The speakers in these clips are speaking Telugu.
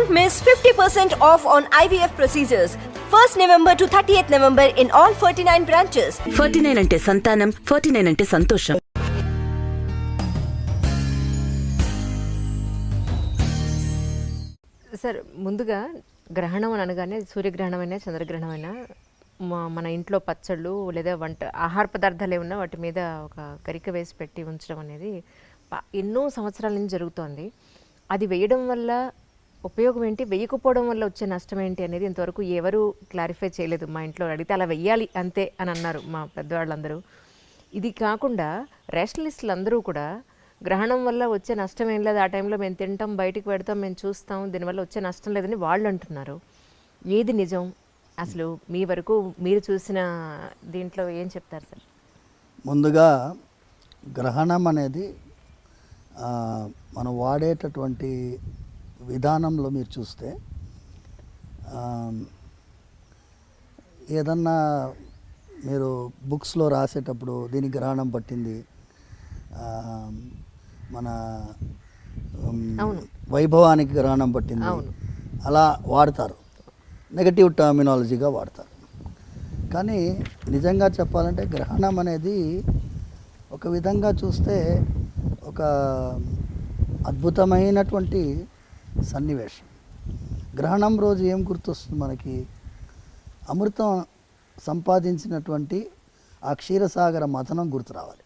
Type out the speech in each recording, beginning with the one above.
Don't miss 50% off on IVF procedures. 1st November to 30th November in all 49 branches. 49 అంటే సంతానం, 49 అంటే సంతోషం. సార్, ముందుగా గ్రహణం అని అనగానే సూర్యగ్రహణమైనా చంద్రగ్రహణమైనా మన ఇంట్లో పచ్చళ్ళు లేదా ఆహార పదార్థాలు ఏమన్నా వాటి మీద ఒక గరిక వేసి పెట్టి ఉంచడం అనేది ఎన్నో సంవత్సరాల నుంచి జరుగుతోంది. అది వేయడం వల్ల ఉపయోగం ఏంటి, వేయకపోవడం వల్ల వచ్చే నష్టం ఏంటి అనేది ఇంతవరకు ఎవరు క్లారిఫై చేయలేదు. మా ఇంట్లో అడిగితే అలా వెయ్యాలి అంతే అని అన్నారు మా పెద్దవాళ్ళందరూ. ఇది కాకుండా రేషనలిస్టులు అందరూ కూడా గ్రహణం వల్ల వచ్చే నష్టం ఏం లేదు, ఆ టైంలో మేము తింటాం, బయటికి పెడతాం, మేము చూస్తాం, దీనివల్ల వచ్చే నష్టం లేదని వాళ్ళు అంటున్నారు. ఏది నిజం? అసలు మీ వరకు మీరు చూసిన దీంట్లో ఏం చెప్తారు సార్? ముందుగా గ్రహణం అనేది మనం వాడేటటువంటి విధానంలో మీరు చూస్తే ఏదన్నా మీరు బుక్స్లో రాసేటప్పుడు దీనికి గ్రహణం పట్టింది, మన వైభవానికి గ్రహణం పట్టింది అలా వాడతారు, నెగటివ్ టర్మినాలజీగా వాడతారు. కానీ నిజంగా చెప్పాలంటే గ్రహణం అనేది ఒక విధంగా చూస్తే ఒక అద్భుతమైనటువంటి సన్నివేశం. గ్రహణం రోజు ఏం గుర్తొస్తుంది మనకి? అమృతం సంపాదించినటువంటి ఆ క్షీరసాగర మథనం గుర్తు రావాలి.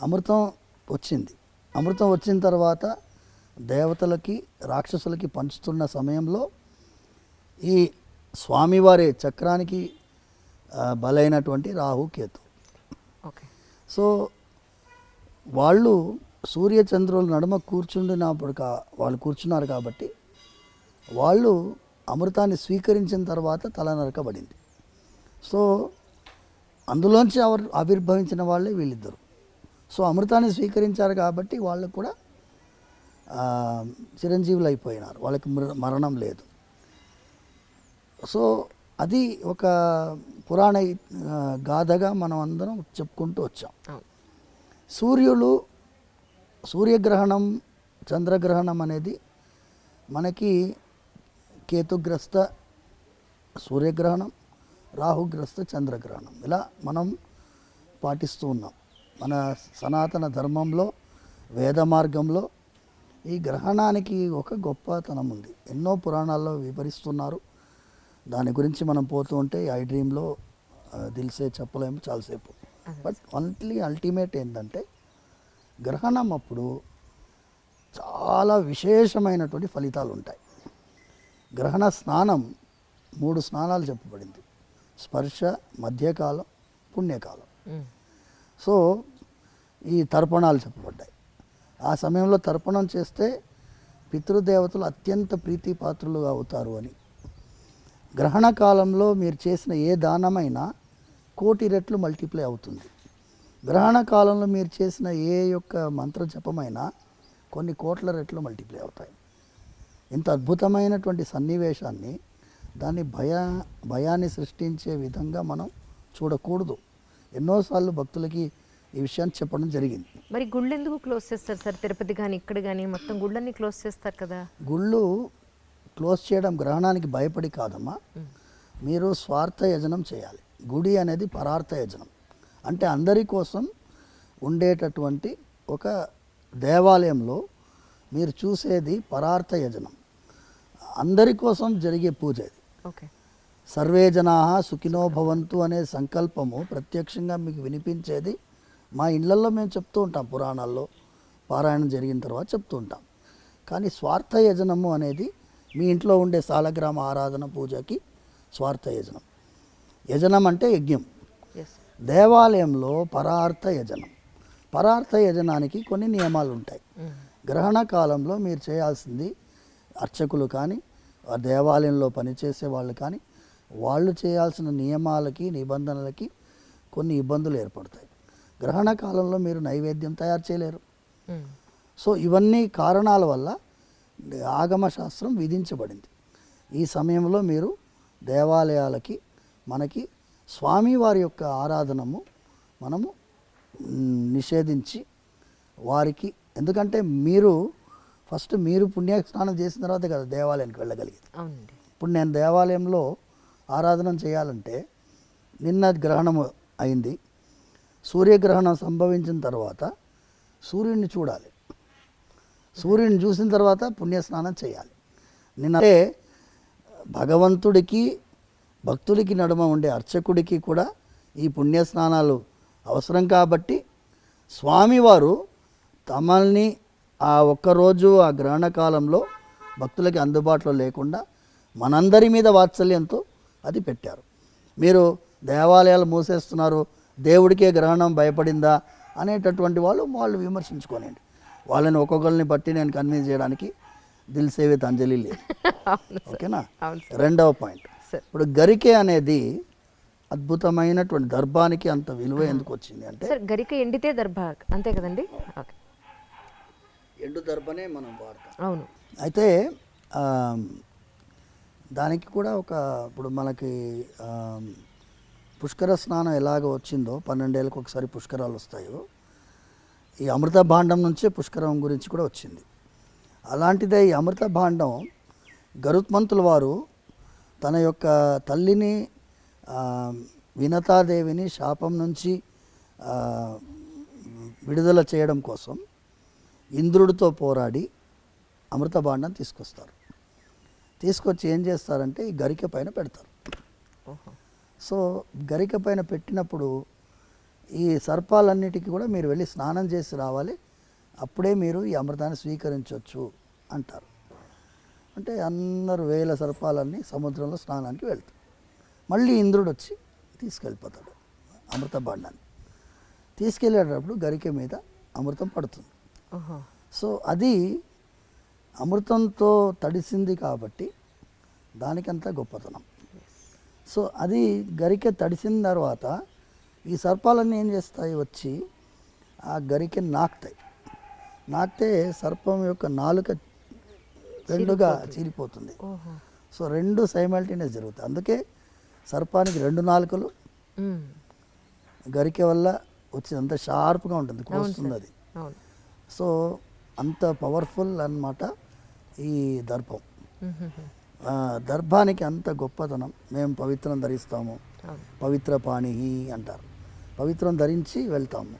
అమృతం వచ్చింది. అమృతం వచ్చిన తర్వాత దేవతలకి రాక్షసులకి పంచుతున్న సమయంలో ఈ స్వామివారి చక్రానికి బలైనటువంటి రాహు కేతు. సో వాళ్ళు సూర్యచంద్రుల నడుమ కూర్చుండినప్పుడు వాళ్ళు కూర్చున్నారు కాబట్టి వాళ్ళు అమృతాన్ని స్వీకరించిన తర్వాత తల నరకబడింది. సో అందులోంచి ఆవిర్భవించిన వాళ్ళే వీళ్ళిద్దరు. సో అమృతాన్ని స్వీకరించారు కాబట్టి వాళ్ళకు కూడా చిరంజీవులు అయిపోయినారు, వాళ్ళకి మరణం లేదు. సో అది ఒక పురాణ గాథగా మనం అందరం చెప్పుకుంటూ వచ్చాం. సూర్యగ్రహణం చంద్రగ్రహణం అనేది మనకి కేతుగ్రస్త సూర్యగ్రహణం, రాహుగ్రస్త చంద్రగ్రహణం ఇలా మనం పాటిస్తూ ఉన్నాం. మన సనాతన ధర్మంలో వేద మార్గంలో ఈ గ్రహణానికి ఒక గొప్పతనం ఉంది. ఎన్నో పురాణాల్లో వివరిస్తున్నారు. దాని గురించి మనం పోతూ ఉంటే ఐ డ్రీమ్లో దిల్సే చెప్పలేము చాలాసేపు. బట్ అల్టిమేట్ ఏంటంటే గ్రహణం అప్పుడు చాలా విశేషమైనటువంటి ఫలితాలు ఉంటాయి. గ్రహణ స్నానం 3 స్నానాలు చెప్పబడింది: స్పర్శ, మధ్యకాలం, పుణ్యకాలం. సో ఈ తర్పణాలు చెప్పబడ్డాయి. ఆ సమయంలో తర్పణం చేస్తే పితృదేవతలు అత్యంత ప్రీతిపాత్రులుగా అవుతారు అని. గ్రహణ కాలంలో మీరు చేసిన ఏ దానమైనా 1,000,000 రెట్లు మల్టిప్లై అవుతుంది. గ్రహణ కాలంలో మీరు చేసిన ఏ యొక్క మంత్ర జపమైనా కొన్ని కోట్ల రెట్లు మల్టిప్లై అవుతాయి. ఇంత అద్భుతమైనటువంటి సన్నివేశాన్ని దాన్ని భయాన్ని సృష్టించే విధంగా మనం చూడకూడదు. ఎన్నోసార్లు భక్తులకి ఈ విషయాన్ని చెప్పడం జరిగింది. మరి గుళ్ళు ఎందుకు క్లోజ్ చేస్తారు సార్? తిరుపతి కానీ ఇక్కడ కానీ మొత్తం గుళ్ళన్నీ క్లోజ్ చేస్తారు కదా. గుళ్ళు క్లోజ్ చేయడం గ్రహణానికి భయపడి కాదమ్మా, మీరు స్వార్థ యజనం చేయాలి. గుడి అనేది పరార్థ యజనం, అంటే అందరి కోసం ఉండేటటువంటి ఒక దేవాలయంలో మీరు చూసేది పరార్థ యజనం, అందరి కోసం జరిగే పూజ ఇది. సర్వే జనాః సుఖినో భవంతు అనే సంకల్పము ప్రత్యక్షంగా మీకు వినిపించేది మా ఇళ్లల్లో మేము చెప్తూ ఉంటాం, పురాణాల్లో పారాయణం జరిగిన తర్వాత చెప్తూ ఉంటాం. కానీ స్వార్థ యజనము అనేది మీ ఇంట్లో ఉండే సాలగ్రామ ఆరాధన పూజకి స్వార్థ యజనం. యజనం అంటే యజ్ఞం. దేవాలయంలో పరార్థ యజనం. పరార్థ యజనానికి కొన్ని నియమాలు ఉంటాయి. గ్రహణ కాలంలో మీరు చేయాల్సింది అర్చకులు కానీ ఆ దేవాలయంలో పనిచేసే వాళ్ళు కానీ వాళ్ళు చేయాల్సిన నియమాలకి నిబంధనలకి కొన్ని ఇబ్బందులు ఏర్పడతాయి. గ్రహణ కాలంలో మీరు నైవేద్యం తయారు చేయలేరు. సో ఇవన్నీ కారణాల వల్ల ఆగమ శాస్త్రం విధించబడింది. ఈ సమయంలో మీరు దేవాలయాలకి మనకి స్వామివారి యొక్క ఆరాధనము మనము నిషేధించి వారికి, ఎందుకంటే మీరు ఫస్ట్ మీరు పుణ్యస్నానం చేసిన తర్వాత కదా దేవాలయానికి వెళ్ళగలిగేది. అవునండి. ఇప్పుడు నేను దేవాలయంలో ఆరాధన చేయాలంటే నిన్న గ్రహణం అయింది, సూర్యగ్రహణం సంభవించిన తర్వాత సూర్యుడిని చూడాలి, సూర్యుడిని చూసిన తర్వాత పుణ్యస్నానం చేయాలి. నిన్నంటే భగవంతుడికి భక్తుడికి నడుమ ఉండే అర్చకుడికి కూడా ఈ పుణ్యస్నానాలు అవసరం కాబట్టి స్వామివారు తమల్ని ఆ ఒక్కరోజు ఆ గ్రహణ కాలంలో భక్తులకి అందుబాటులో లేకుండా మనందరి మీద వాత్సల్యంతో అది పెట్టారు. మీరు దేవాలయాలు మూసేస్తున్నారు, దేవుడికే గ్రహణం భయపడిందా అనేటటువంటి వాళ్ళు విమర్శించుకోనండి. వాళ్ళని ఒక్కొక్కరిని బట్టి నేను కన్విన్స్ చేయడానికి దిల్ సేవిత్ అంజలి లేదు. ఓకేనా. రెండవ పాయింట్, ఇప్పుడు గరికె అనేది అద్భుతమైనటువంటి దర్భానికి అంత విలువ ఎందుకు వచ్చింది అంటే గరిక ఎండితే దర్భ అంతే కదండి. ఎండు దర్భనే మనం వాడతాం. అవును. అయితే దానికి కూడా ఇప్పుడు మనకి పుష్కర స్నానం ఎలాగ వచ్చిందో 12 ఏళ్ళకి ఒకసారి పుష్కరాలు వస్తాయో, ఈ అమృత భాండం నుంచే పుష్కరం గురించి కూడా వచ్చింది. అలాంటిదే ఈ అమృత భాండం గరుత్మంతుల వారు తన యొక్క తల్లిని వినతాదేవిని శాపం నుంచి విడుదల చేయడం కోసం ఇంద్రుడితో పోరాడి అమృత భాండం తీసుకొస్తారు. తీసుకొచ్చి ఏం చేస్తారంటే ఈ గరిక పైన పెడతారు. సో గరిక పైన పెట్టినప్పుడు ఈ సర్పాలన్నిటికీ కూడా మీరు వెళ్ళి స్నానం చేసి రావాలి, అప్పుడే మీరు ఈ అమృతాన్ని స్వీకరించవచ్చు అంటారు. అంటే అందరు వేల సర్పాలన్నీ సముద్రంలో స్నానానికి వెళ్తారు. మళ్ళీ ఇంద్రుడు వచ్చి తీసుకెళ్ళిపోతాడు అమృత భాండాన్ని. తీసుకెళ్ళేటప్పుడు గరిక మీద అమృతం పడుతుంది. సో అది అమృతంతో తడిసింది కాబట్టి దానికంతా గొప్పతనం. సో అది గరిక తడిసిన తర్వాత ఈ సర్పాలన్నీ ఏం చేస్తాయి, వచ్చి ఆ గరికెని నాకితే సర్పం యొక్క నాలుక రెండుగా చీలిపోతుంది. సో రెండు సైమల్టేనియస్ జరుగుతాయి. అందుకే సర్పానికి 2 నాలుకలు, గరికె వల్ల వచ్చి అంత షార్ప్గా ఉంటుంది, కోస్తుంది అది. సో అంత పవర్ఫుల్ అన్నమాట ఈ దర్భం. దర్భానికి అంత గొప్పతనం. మేము పవిత్రం ధరిస్తాము, పవిత్ర పాణి అంటారు. పవిత్రం ధరించి వెళ్తాము.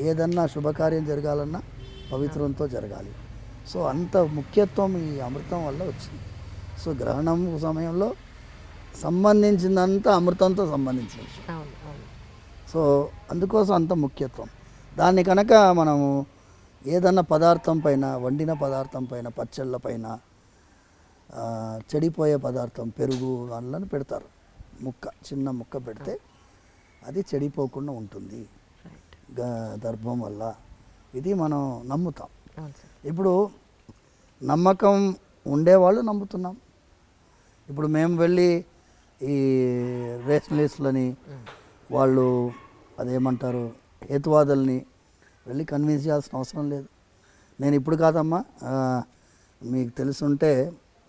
ఏదన్నా శుభకార్యం జరగాలన్నా పవిత్రంతో జరగాలి. సో అంత ముఖ్యత్వం ఈ అమృతం వల్ల వచ్చింది. సో గ్రహణం సమయంలో సంబంధించిందంతా అమృతంతో సంబంధించిన విషయం. సో అందుకోసం అంత ముఖ్యత్వం. దాన్ని కనుక మనము ఏదన్నా పదార్థం పైన, వండిన పదార్థం పైన, పచ్చళ్ళ పైన, చెడిపోయే పదార్థం పెరుగు అందులో పెడతారు, చిన్న ముక్క పెడితే అది చెడిపోకుండా ఉంటుంది దర్భం వల్ల. ఇది మనం నమ్ముతాం. ఇప్పుడు నమ్మకం ఉండేవాళ్ళు నమ్ముతున్నాం. ఇప్పుడు మేము వెళ్ళి ఈ రేషనలిస్టులని, వాళ్ళు అదేమంటారు హేతువాదుల్ని వెళ్ళి కన్విన్స్ చేయాల్సిన అవసరం లేదు. నేను ఇప్పుడు కాదమ్మా, మీకు తెలుసుంటే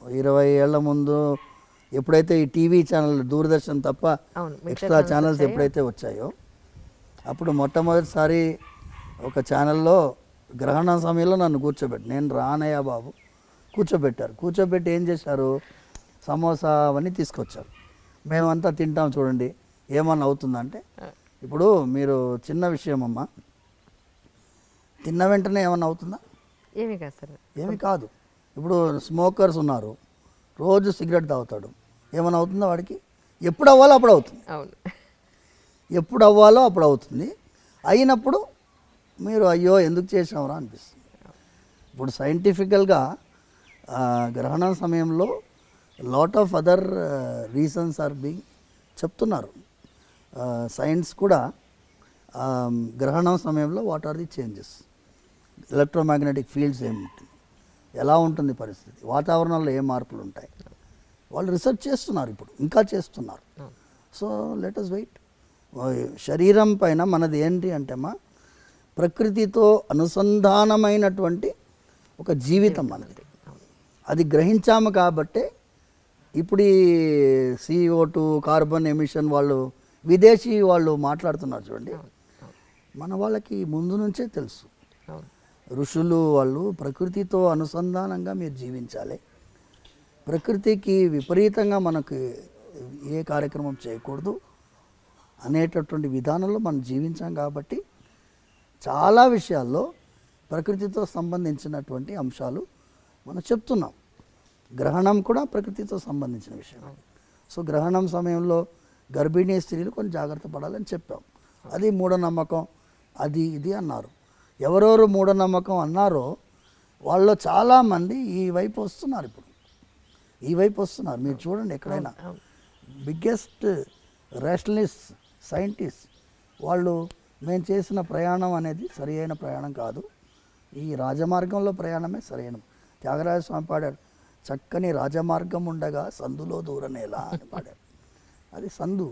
20 ఏళ్ల ముందు ఎప్పుడైతే ఈ టీవీ ఛానల్ దూరదర్శన్ తప్ప ఎక్స్ట్రా ఛానల్స్ ఎప్పుడైతే వచ్చాయో అప్పుడు మొట్టమొదటిసారి ఒక ఛానల్లో గ్రహణం సమయంలో నన్ను నేను రానయ్య బాబు కూర్చోబెట్టి ఏం చేశారు, సమోసా అవన్నీ తీసుకొచ్చారు. మేమంతా తింటాం చూడండి ఏమన్నా అవుతుందంటే, ఇప్పుడు మీరు చిన్న విషయం అమ్మా, తిన్న వెంటనే ఏమన్నా అవుతుందా? ఏమీ కాదు. ఇప్పుడు స్మోకర్స్ ఉన్నారు, రోజు సిగరెట్ తాగుతాడు, ఏమైనా అవుతుందా వాడికి? ఎప్పుడు అవ్వాలో అప్పుడు అవుతుంది. ఎప్పుడు అవ్వాలో అప్పుడు అవుతుంది. అయినప్పుడు మీరు అయ్యో ఎందుకు చేసామరా అనిపిస్తుంది. ఇప్పుడు సైంటిఫికల్గా గ్రహణం సమయంలో lot of other reasons are being చెప్తున్నారు. సైన్స్ కూడా గ్రహణం సమయంలో what are the changes, electromagnetic fields ఏముంటుంది, ఎలా ఉంటుంది పరిస్థితి, వాతావరణంలో ఏ మార్పులు ఉంటాయి, వాళ్ళు రీసెర్చ్ చేస్తున్నారు, ఇప్పుడు ఇంకా చేస్తున్నారు. So let us wait. శరీరం పైన మనది ఏంటి అంటే ప్రకృతితో అనుసంధానమైనటువంటి ఒక జీవితం మనది. అది గ్రహించాము కాబట్టే ఇప్పుడు ఈ CO2 కార్బన్ ఎమిషన్ వాళ్ళు విదేశీ వాళ్ళు మాట్లాడుతున్నారు చూడండి, మన వాళ్ళకి ముందు నుంచే తెలుసు. ఋషులు వాళ్ళు ప్రకృతితో అనుసంధానంగా మీరు జీవించాలి, ప్రకృతికి విపరీతంగా మనకు ఏ కార్యక్రమం చేయకూడదు అనేటటువంటి విధానంలో మనం జీవించాం కాబట్టి చాలా విషయాల్లో ప్రకృతితో సంబంధించినటువంటి అంశాలు మనం చెప్తున్నాం. గ్రహణం కూడా ప్రకృతితో సంబంధించిన విషయం. సో గ్రహణం సమయంలో గర్భిణీ స్త్రీలు కొంచెం జాగ్రత్త పడాలని చెప్పాం. అది మూఢనమ్మకం, అది ఇది అన్నారు. ఎవరెవరు మూఢనమ్మకం అన్నారో వాళ్ళు చాలామంది ఈ వైపు వస్తున్నారు. ఇప్పుడు ఈ వైపు వస్తున్నారు. మీరు చూడండి, ఎక్కడైనా బిగ్గెస్ట్ రేషనలిస్ట్ సైంటిస్ట్ వాళ్ళు మేము చేసిన ప్రయాణం అనేది సరి అయిన ప్రయాణం కాదు, ఈ రాజమార్గంలో ప్రయాణమే సరైన. త్యాగరాజ స్వామి పాడాడు, చక్కని రాజమార్గం ఉండగా సందులో దూరనేలా అని పాడాడు. అది సందు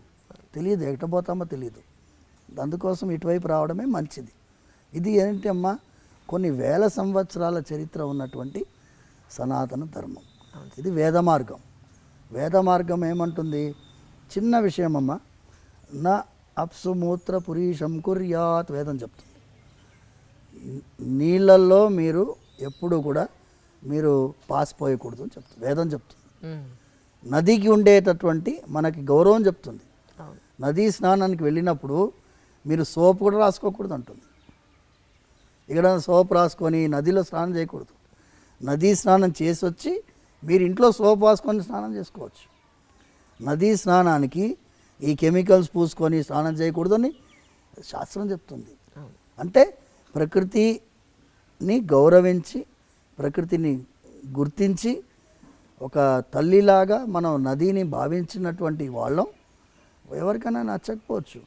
తెలియదు, ఎట్టబోతామో తెలియదు. అందుకోసం ఇటువైపు రావడమే మంచిది. ఇది ఏంటి అమ్మా, కొన్ని వేల సంవత్సరాల చరిత్ర ఉన్నటువంటి సనాతన ధర్మం. ఇది వేద మార్గం. వేద మార్గం ఏమంటుంది? చిన్న విషయం అమ్మ, నా అప్సు మూత్ర పురీషం కుర్యాత్ వేదం చెప్తుంది. నీళ్ళల్లో మీరు ఎప్పుడు కూడా మీరు పాసిపోయకూడదు అని చెప్తుంది వేదం చెప్తుంది. నదికి ఉండేటటువంటి మనకి గౌరవం చెప్తుంది. నదీ స్నానానికి వెళ్ళినప్పుడు మీరు సోప్ కూడా రాసుకోకూడదు అంటుంది. ఇక్కడ సోప్ రాసుకొని నదిలో స్నానం చేయకూడదు. నదీ స్నానం చేసి వచ్చి మీరు ఇంట్లో సోప్ రాసుకొని స్నానం చేసుకోవచ్చు. నదీ స్నానానికి ఈ కెమికల్స్ పూసుకొని స్నానం చేయకూడదని శాస్త్రం చెప్తుంది. అంటే ప్రకృతిని గౌరవించి, ప్రకృతిని గుర్తించి, ఒక తల్లిలాగా మనం నదిని భావించినటువంటి వాళ్ళం. ఎవరికైనా నచ్చకపోవచ్చు,